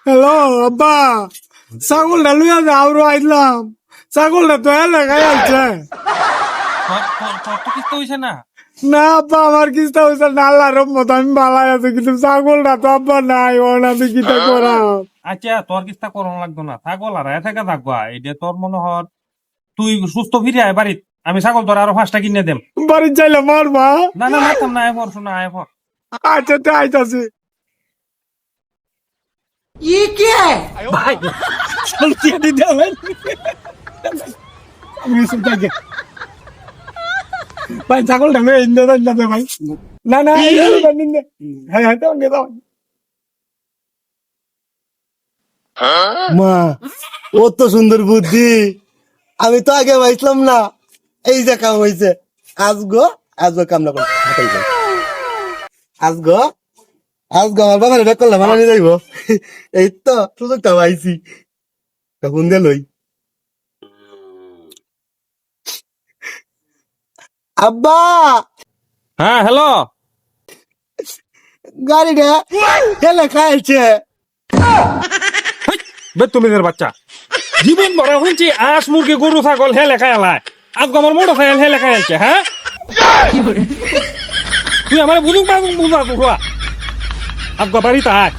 Hello আব্বা, ছাগলটা লুয়া যাও রো আইলাম। ছাগলটা তো এলাকায় আছে। তোর তো কিছু হইছে না। না আব্বা, আমার কিস্তা হয়েছে না, আল্লাহর রহমত আমি ভালাই আছি, কিন্তু ছাগলটা তো আব্বা নাই, ওর আমি কিটা করাম? আচ্ছা তোর কিস্তা করন লাগতো না, ছাগল আর থেকে থাকবা এটা তোর মনে হর। তুই সুস্থ ফিরে আয় বাড়িত, আমি ছাগল তোর আরো 5টা কিনে দেম। বাড়ি চাইলে মারবা? না না মারতাম না, আয় পর শোনা আয় পর। আচ্ছা তো আইতাছি। ভাই শান্তি দিতে হবে। আমি শুনতে গে। ভাই ছাগলটা লয়ে ইন্দে না দে ভাই। না না ইন্দে। হ্যাঁ হ্যাঁ তো গে দাও। মা, ও তো সুন্দর বুদ্ধি। আমি তো আগে ভাবছিলাম না। এই যে কাম হয়েছে। আজগো কাম না করো। আজগো আমার বাবার এটা করলাম বানানি যাইব। এই তো সুযোগটা পাইছি। তখন লই আব্বা, হ্যাঁ হ্যালো। গাড়িটা হেলে খাইছে। বেতুমিদের বাচ্চা, জীবন ভরা শুনছি আঁশ মুরগি গরু ছাগল হে লেখা এলায়, আজকে আমার মোটর সাইকেল হে লেখা এলছে। হ্যাঁ তুই আমার বুঝুক বুঝা আজকে বাড়িতে আয়।